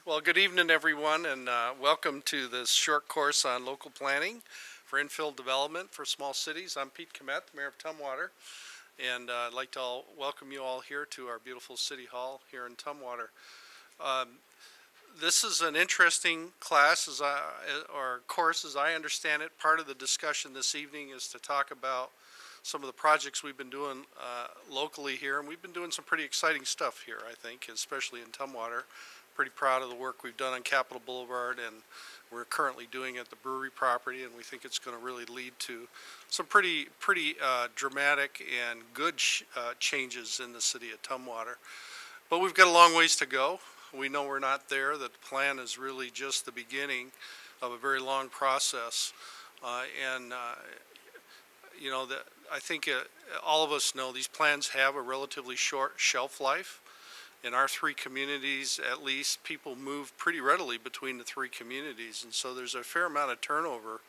Well, good evening, everyone, and welcome to this short course on local planning for infill development for small cities. I'm Pete Komet, the Mayor of Tumwater, and I'd like to welcome you all here to our beautiful City Hall here in Tumwater. This is an interesting class, or course, as I understand it. Part of the discussion this evening is to talk about some of the projects we've been doing locally here, and we've been doing some pretty exciting stuff here, I think, especially in Tumwater. Pretty proud of the work we've done on Capitol Boulevard, and we're currently doing at the brewery property, and we think it's going to really lead to some pretty dramatic and good changes in the city of Tumwater. But we've got a long ways to go. We know we're not there, that the plan is really just the beginning of a very long process. You know, I think all of us know these plans have a relatively short shelf life. In our three communities, at least, people move pretty readily between the three communities, and so there's a fair amount of turnover,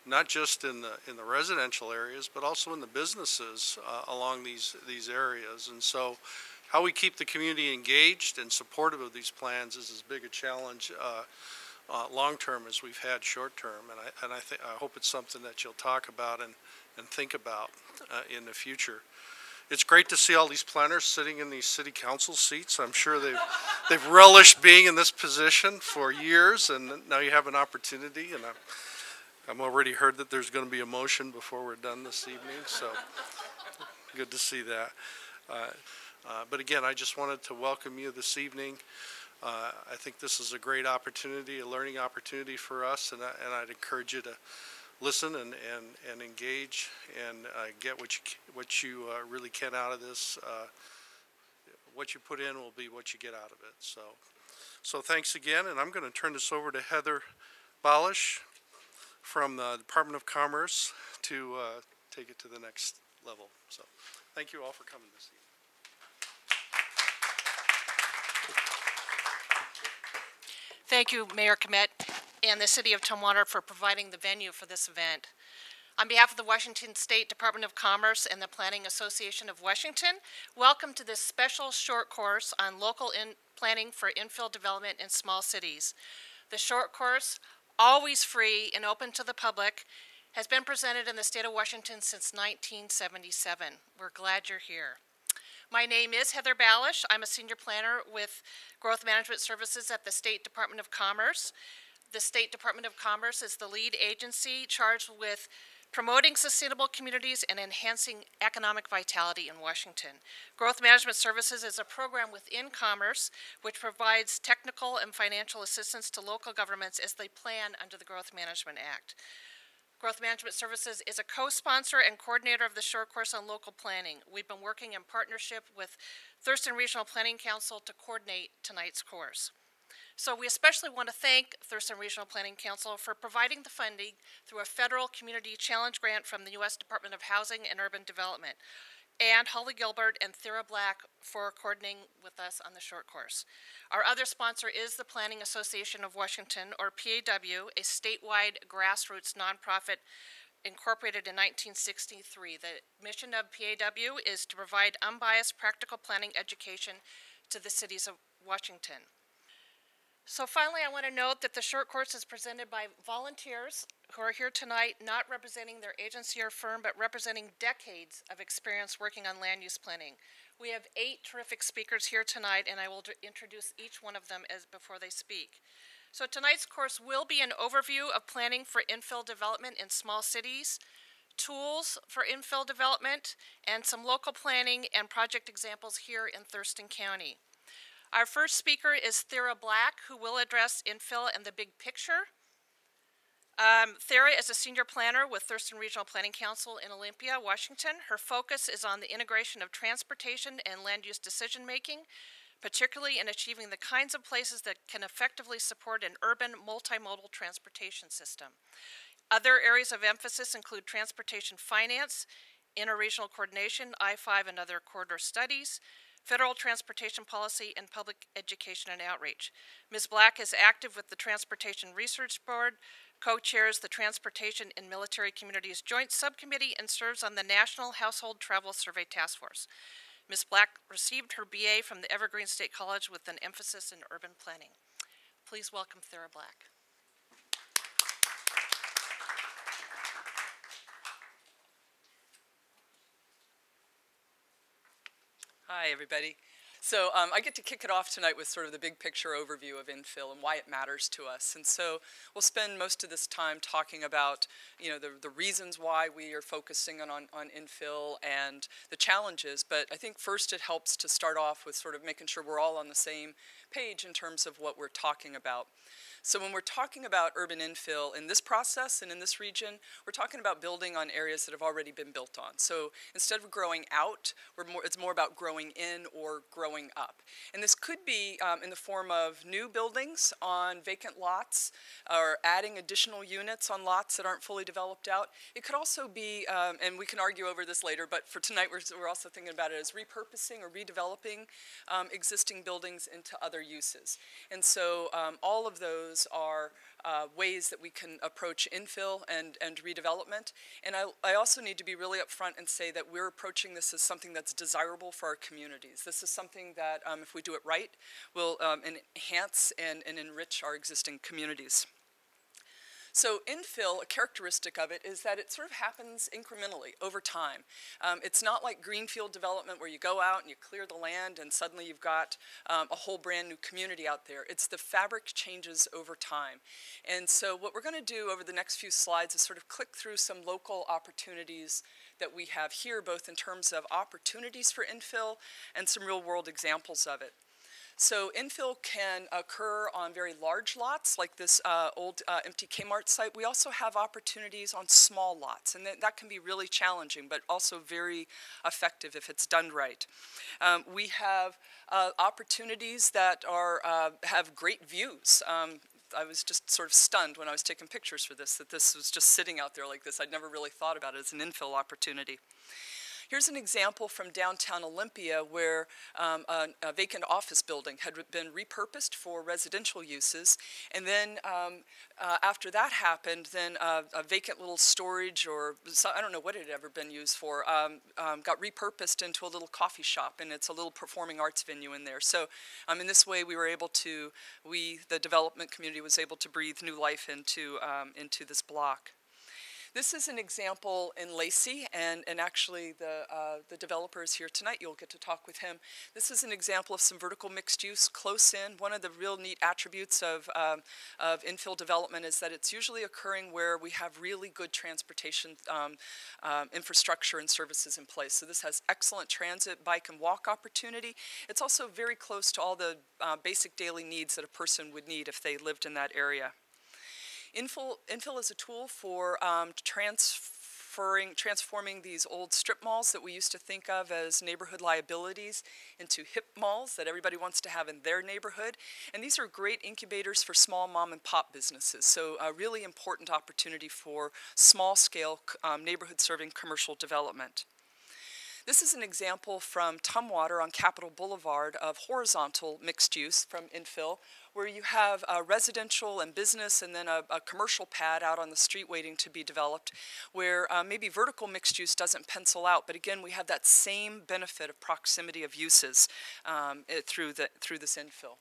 not just in the residential areas, but also in the businesses along these areas. And so, how we keep the community engaged and supportive of these plans is as big a challenge long term as we've had short term. And I hope it's something that you'll talk about and think about in the future. It's great to see all these planners sitting in these city council seats. I'm sure they've relished being in this position for years, and now you have an opportunity. And I'm already heard that there's going to be a motion before we're done this evening, so good to see that. But again, I just wanted to welcome you this evening. I think this is a great opportunity, a learning opportunity for us, and I'd encourage you to listen and engage and get what you really can out of this. What you put in will be what you get out of it. So thanks again, and I'm going to turn this over to Heather Balish from the Department of Commerce to take it to the next level. So thank you all for coming this evening. Thank you, Mayor Komet and the City of Tumwater for providing the venue for this event. On behalf of the Washington State Department of Commerce and the Planning Association of Washington, welcome to this special short course on local planning for infill development in small cities. The short course, always free and open to the public, has been presented in the state of Washington since 1977. We're glad you're here. My name is Heather Balish. I'm a senior planner with Growth Management Services at the State Department of Commerce. The State Department of Commerce is the lead agency charged with promoting sustainable communities and enhancing economic vitality in Washington. Growth Management Services is a program within Commerce which provides technical and financial assistance to local governments as they plan under the Growth Management Act. Growth Management Services is a co-sponsor and coordinator of the short course on local planning. We've been working in partnership with Thurston Regional Planning Council to coordinate tonight's course. So we especially want to thank Thurston Regional Planning Council for providing the funding through a federal community challenge grant from the U.S. Department of Housing and Urban Development, and Holly Gilbert and Thera Black for coordinating with us on the short course. Our other sponsor is the Planning Association of Washington, or PAW, a statewide grassroots nonprofit incorporated in 1963. The mission of PAW is to provide unbiased practical planning education to the cities of Washington. So finally, I want to note that the short course is presented by volunteers who are here tonight, not representing their agency or firm, but representing decades of experience working on land use planning. We have 8 terrific speakers here tonight, and I will introduce each one of them before they speak. So tonight's course will be an overview of planning for infill development in small cities, tools for infill development, and some local planning and project examples here in Thurston County. Our first speaker is Thera Black, who will address infill and the big picture. Thera is a senior planner with Thurston Regional Planning Council in Olympia, Washington. Her focus is on the integration of transportation and land use decision making, particularly in achieving the kinds of places that can effectively support an urban multimodal transportation system. Other areas of emphasis include transportation finance, interregional coordination, I-5 and other corridor studies, federal transportation policy, and public education and outreach. Ms. Black is active with the Transportation Research Board, co-chairs the Transportation in Military Communities Joint Subcommittee, and serves on the National Household Travel Survey Task Force. Ms. Black received her BA from the Evergreen State College with an emphasis in urban planning. Please welcome Thera Black. Hi, everybody. So I get to kick it off tonight with sort of the big picture overview of infill and why it matters to us. And so we'll spend most of this time talking about, the reasons why we are focusing on infill and the challenges. But I think first it helps to start off with sort of making sure we're all on the same page in terms of what we're talking about. So when we're talking about urban infill in this process and in this region, we're talking about building on areas that have already been built on. So instead of growing out, it's more about growing in or growing up. And this could be in the form of new buildings on vacant lots or adding additional units on lots that aren't fully developed out. It could also be, and we can argue over this later, but for tonight we're also thinking about it as repurposing or redeveloping existing buildings into other uses. And so all of those are ways that we can approach infill and redevelopment. And I also need to be really upfront and say that we're approaching this as something that's desirable for our communities. This is something that, if we do it right, will enhance and enrich our existing communities. So infill, a characteristic of it is that it sort of happens incrementally over time. It's not like greenfield development where you go out and you clear the land and suddenly you've got a whole brand new community out there. It's the fabric changes over time. And so what we're going to do over the next few slides is sort of click through some local opportunities that we have here, both in terms of opportunities for infill and some real world examples of it. So infill can occur on very large lots like this old empty Kmart site. We also have opportunities on small lots, and that can be really challenging, but also very effective if it's done right. We have opportunities that have great views. I was just sort of stunned when I was taking pictures for this, that this was just sitting out there like this. I'd never really thought about it as an infill opportunity. Here's an example from downtown Olympia where a vacant office building had been repurposed for residential uses. And then after that happened, then a vacant little storage or I don't know what it had ever been used for, got repurposed into a little coffee shop. And it's a little performing arts venue in there. So in this way, we were able to, the development community was able to breathe new life into this block. This is an example in Lacey, and actually the developer is here tonight. You'll get to talk with him. This is an example of some vertical mixed use close in. One of the real neat attributes of infill development is that it's usually occurring where we have really good transportation infrastructure and services in place. So this has excellent transit, bike, and walk opportunity. It's also very close to all the basic daily needs that a person would need if they lived in that area. Infill is a tool for transforming these old strip malls that we used to think of as neighborhood liabilities into hip malls that everybody wants to have in their neighborhood. And these are great incubators for small mom and pop businesses. So a really important opportunity for small scale neighborhood serving commercial development. This is an example from Tumwater on Capitol Boulevard of horizontal mixed use from infill, where you have residential and business and then a commercial pad out on the street waiting to be developed, where maybe vertical mixed use doesn't pencil out, but again, we have that same benefit of proximity of uses through this infill.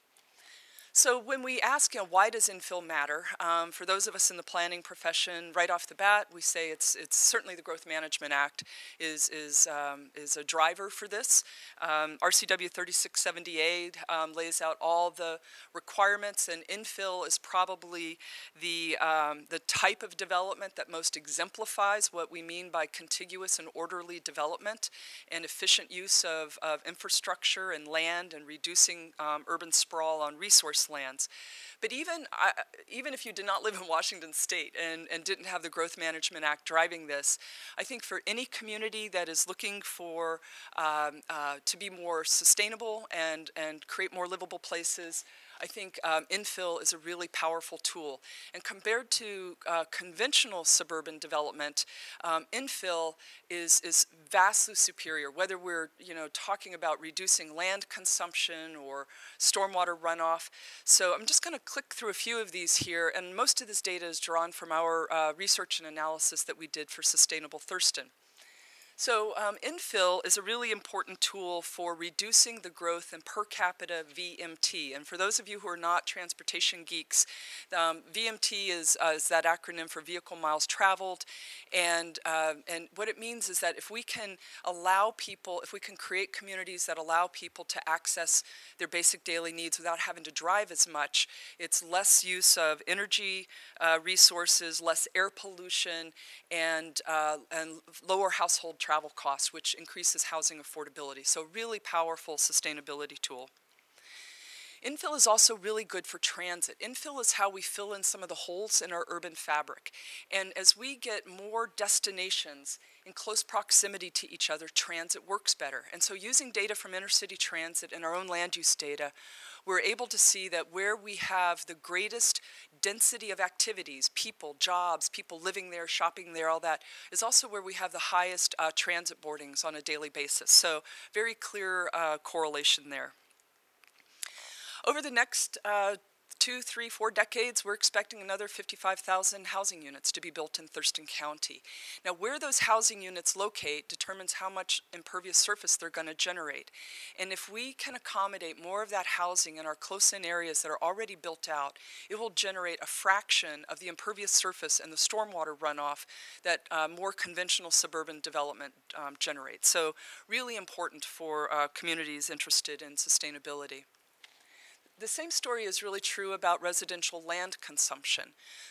So when we ask, why does infill matter? For those of us in the planning profession, right off the bat, we say it's certainly the Growth Management Act is a driver for this. RCW 3670A lays out all the requirements, and infill is probably the type of development that most exemplifies what we mean by contiguous and orderly development and efficient use of infrastructure and land and reducing urban sprawl on resource lands. But even if you did not live in Washington State and didn't have the Growth Management Act driving this, I think for any community that is looking for to be more sustainable and create more livable places, I think infill is a really powerful tool. And compared to conventional suburban development, infill is vastly superior, whether we're talking about reducing land consumption or stormwater runoff. So I'm just going to click through a few of these here, and most of this data is drawn from our research and analysis that we did for Sustainable Thurston. So infill is a really important tool for reducing the growth in per capita VMT. And for those of you who are not transportation geeks, VMT is that acronym for vehicle miles traveled. And what it means is that if we can allow people, if we can create communities that allow people to access their basic daily needs without having to drive as much, it's less use of energy resources, less air pollution, and lower household travel costs, which increases housing affordability. So really powerful sustainability tool. Infill is also really good for transit. Infill is how we fill in some of the holes in our urban fabric. And as we get more destinations in close proximity to each other, transit works better. And so using data from intercity transit and our own land use data, we're able to see that where we have the greatest density of activities, people, jobs, people living there, shopping there, all that, is also where we have the highest transit boardings on a daily basis. So very clear correlation there. Over the next 2, 3, 4 decades, we're expecting another 55,000 housing units to be built in Thurston County. Now, where those housing units locate determines how much impervious surface they're going to generate. And if we can accommodate more of that housing in our close-in areas that are already built out, it will generate a fraction of the impervious surface and the stormwater runoff that more conventional suburban development generates. So really important for communities interested in sustainability. The same story is really true about residential land consumption.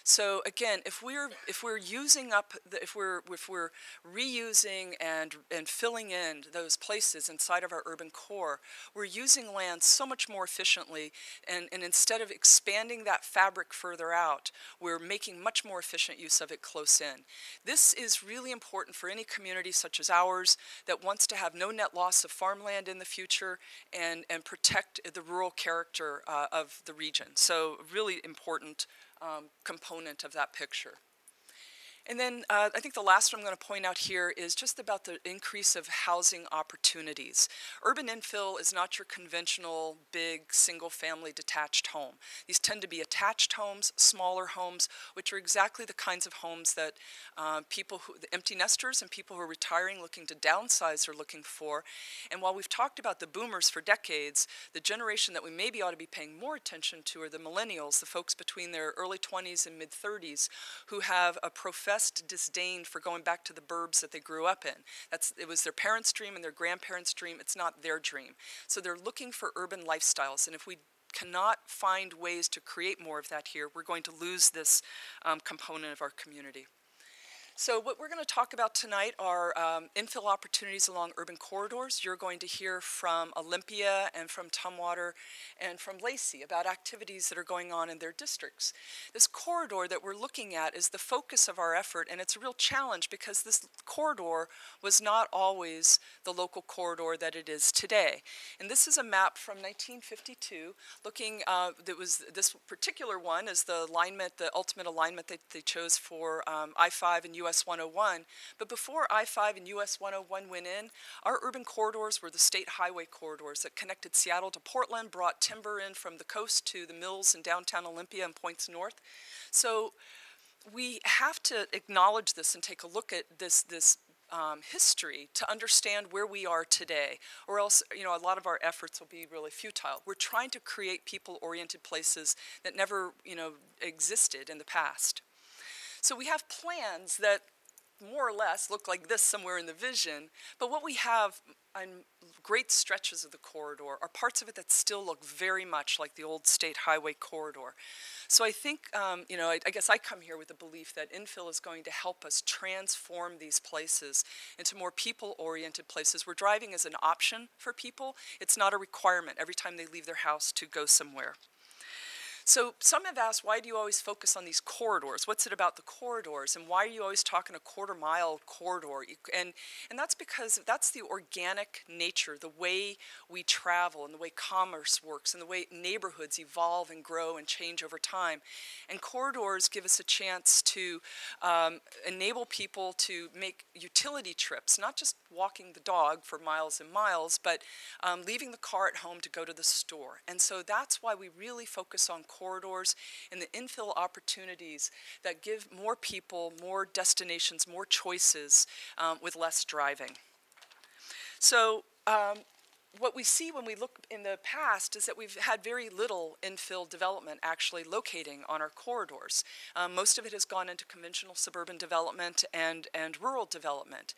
So again, if we're using up, if we're reusing and filling in those places inside of our urban core, we're using land so much more efficiently. And instead of expanding that fabric further out, we're making much more efficient use of it close in. This is really important for any community such as ours that wants to have no net loss of farmland in the future and protect the rural character of the region. So really important component of that picture. And then I think the last one I'm going to point out here is just about the increase of housing opportunities. Urban infill is not your conventional big single-family detached home. These tend to be attached homes, smaller homes, which are exactly the kinds of homes that the empty nesters and people who are retiring looking to downsize are looking for. And while we've talked about the boomers for decades, the generation that we maybe ought to be paying more attention to are the millennials, the folks between their early 20s and mid-30s who have a professional disdain for going back to the burbs that they grew up in. It was their parents' dream and their grandparents' dream. It's not their dream. So they're looking for urban lifestyles. And if we cannot find ways to create more of that here, we're going to lose this component of our community. So what we're going to talk about tonight are infill opportunities along urban corridors. You're going to hear from Olympia and from Tumwater and from Lacey about activities that are going on in their districts. This corridor that we're looking at is the focus of our effort, and it's a real challenge because this corridor was not always the local corridor that it is today. And this is a map from 1952 looking, this particular one is the alignment, the ultimate alignment that they chose for I-5 and US 101, but before I-5 and US 101 went in, our urban corridors were the state highway corridors that connected Seattle to Portland, brought timber in from the coast to the mills in downtown Olympia and points north. So we have to acknowledge this and take a look at this history to understand where we are today, or else, you know, a lot of our efforts will be really futile. We're trying to create people-oriented places that never, you know, existed in the past. So we have plans that more or less look like this somewhere in the vision, but what we have on great stretches of the corridor are parts of it that still look very much like the old state highway corridor. So I think, you know, I guess I come here with the belief that infill is going to help us transform these places into more people-oriented places where driving is an option for people. It's not a requirement every time they leave their house to go somewhere. So some have asked, why do you always focus on these corridors? What's it about the corridors? And why are you always talking a quarter-mile corridor? And that's because that's the organic nature, the way we travel and the way commerce works and the way neighborhoods evolve and grow and change over time. And corridors give us a chance to enable people to make utility trips, not just walking the dog for miles and miles, but leaving the car at home to go to the store. And so that's why we really focus on corridors and the infill opportunities that give more people, more destinations, more choices with less driving. So what we see when we look in the past is that we've had very little infill development actually locating on our corridors. Most of it has gone into conventional suburban development and rural development.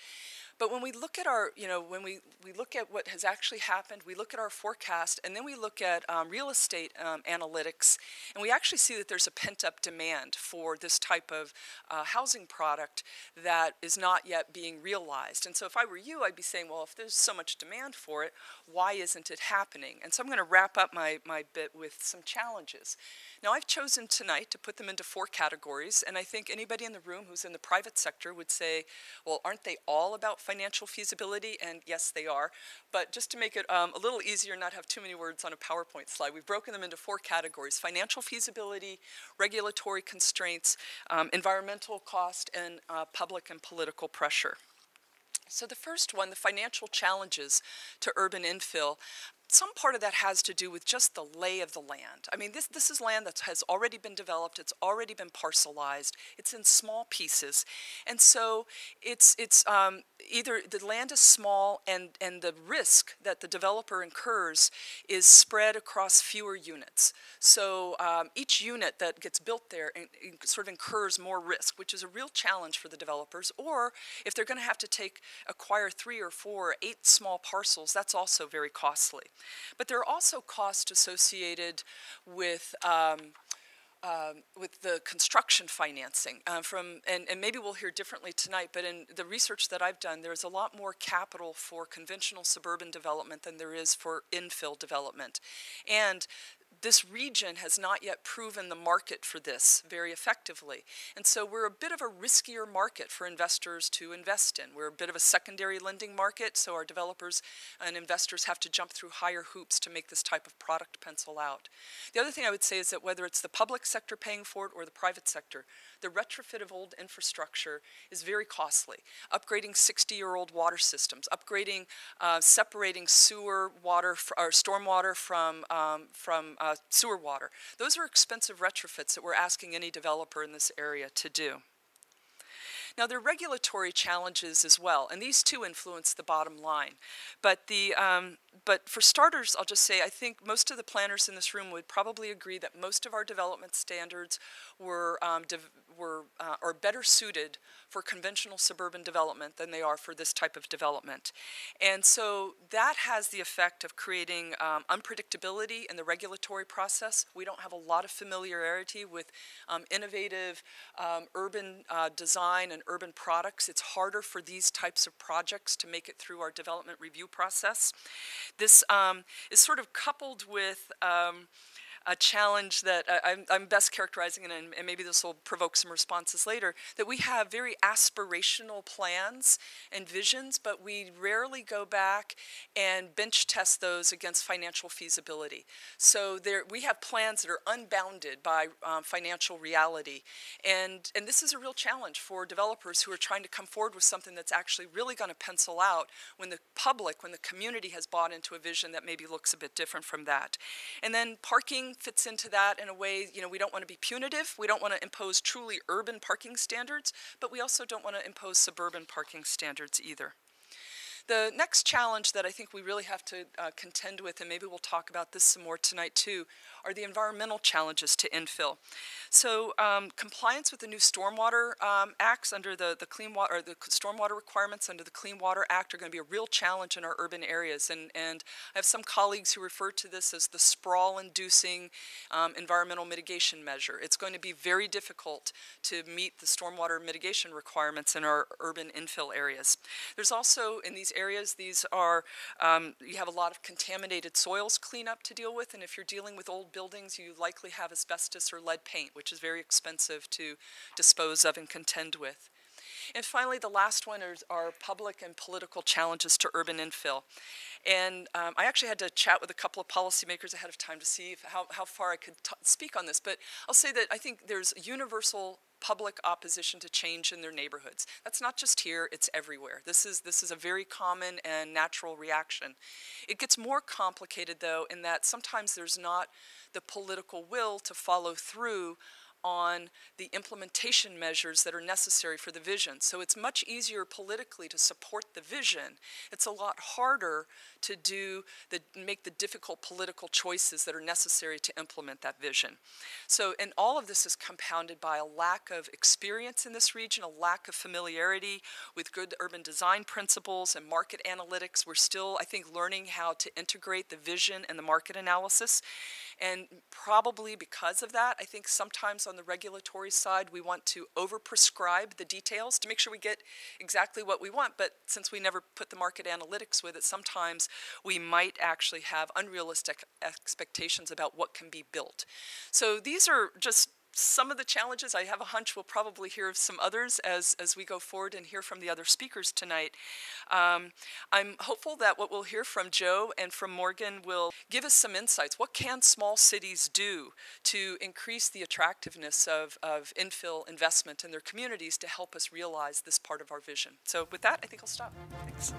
But when we look at our, when we look at what has actually happened, we look at our forecast, and then we look at real estate analytics, and we actually see that there's a pent-up demand for this type of housing product that is not yet being realized. And so if I were you, I'd be saying, well, if there's so much demand for it, why isn't it happening? And so I'm going to wrap up my bit with some challenges. Now, I've chosen tonight to put them into 4 categories, and I think anybody in the room who's in the private sector would say, well, aren't they all about financial feasibility? And yes, they are. But just to make it a little easier, not have too many words on a PowerPoint slide, we've broken them into 4 categories: financial feasibility, regulatory constraints, environmental cost, and public and political pressure. So the first one, the financial challenges to urban infill. Some part of that has to do with just the lay of the land. I mean, this is land that has already been developed. It's already been parcelized. It's in small pieces. And so it's either the land is small and the risk that the developer incurs is spread across fewer units. So each unit that gets built there sort of incurs more risk, which is a real challenge for the developers. Or if they're going to have to acquire 3 or 4 or 8 small parcels, that's also very costly. But there are also costs associated with the construction financing and maybe we'll hear differently tonight, but in the research that I've done, there's a lot more capital for conventional suburban development than there is for infill development. And this region has not yet proven the market for this very effectively. And so we're a bit of a riskier market for investors to invest in. We're a bit of a secondary lending market, so our developers and investors have to jump through higher hoops to make this type of product pencil out. The other thing I would say is that whether it's the public sector paying for it or the private sector, the retrofit of old infrastructure is very costly. Upgrading 60-year-old water systems, upgrading, separating sewer water or stormwater from sewer water. Those are expensive retrofits that we're asking any developer in this area to do. Now, there are regulatory challenges as well, and these too influence the bottom line. But for starters, I'll just say I think most of the planners in this room would probably agree that most of our development standards are better suited for conventional suburban development than they are for this type of development. And so that has the effect of creating unpredictability in the regulatory process. We don't have a lot of familiarity with innovative urban design and urban products. It's harder for these types of projects to make it through our development review process. This is sort of coupled with a challenge that I'm best characterizing, and maybe this will provoke some responses later, that we have very aspirational plans and visions, but we rarely go back and bench test those against financial feasibility. So we have plans that are unbounded by financial reality, and this is a real challenge for developers who are trying to come forward with something that's actually really going to pencil out when the public, when the community has bought into a vision that maybe looks a bit different from that. And then parking fits into that in a way, we don't want to be punitive. We don't want to impose truly urban parking standards, but we also don't want to impose suburban parking standards either. The next challenge that I think we really have to contend with, and maybe we'll talk about this some more tonight too, are the environmental challenges to infill. So compliance with the new stormwater acts under the Clean Water, or the stormwater requirements under the Clean Water Act are going to be a real challenge in our urban areas. And I have some colleagues who refer to this as the sprawl-inducing environmental mitigation measure. It's going to be very difficult to meet the stormwater mitigation requirements in our urban infill areas. There's also, in these areas, these are, you have a lot of contaminated soils cleanup to deal with, and if you're dealing with old buildings, you likely have asbestos or lead paint, which is very expensive to dispose of and contend with. And finally, the last one is our public and political challenges to urban infill. And I actually had to chat with a couple of policymakers ahead of time to see how far I could speak on this. But I'll say that I think there's universal public opposition to change in their neighborhoods. That's not just here, it's everywhere. This is a very common and natural reaction. It gets more complicated, though, in that sometimes there's not the political will to follow through on the implementation measures that are necessary for the vision. So it's much easier politically to support the vision. It's a lot harder to make the difficult political choices that are necessary to implement that vision. So, and all of this is compounded by a lack of experience in this region, a lack of familiarity with good urban design principles and market analytics. We're still, I think, learning how to integrate the vision and the market analysis. And probably because of that, I think sometimes on the regulatory side, we want to overprescribe the details to make sure we get exactly what we want. But since we never put the market analytics with it, sometimes we might actually have unrealistic expectations about what can be built. So these are just some of the challenges. I have a hunch we'll probably hear of some others as we go forward and hear from the other speakers tonight. I'm hopeful that what we'll hear from Joe and from Morgan will give us some insights. What can small cities do to increase the attractiveness of infill investment in their communities to help us realize this part of our vision? So with that, I think I'll stop. Thanks.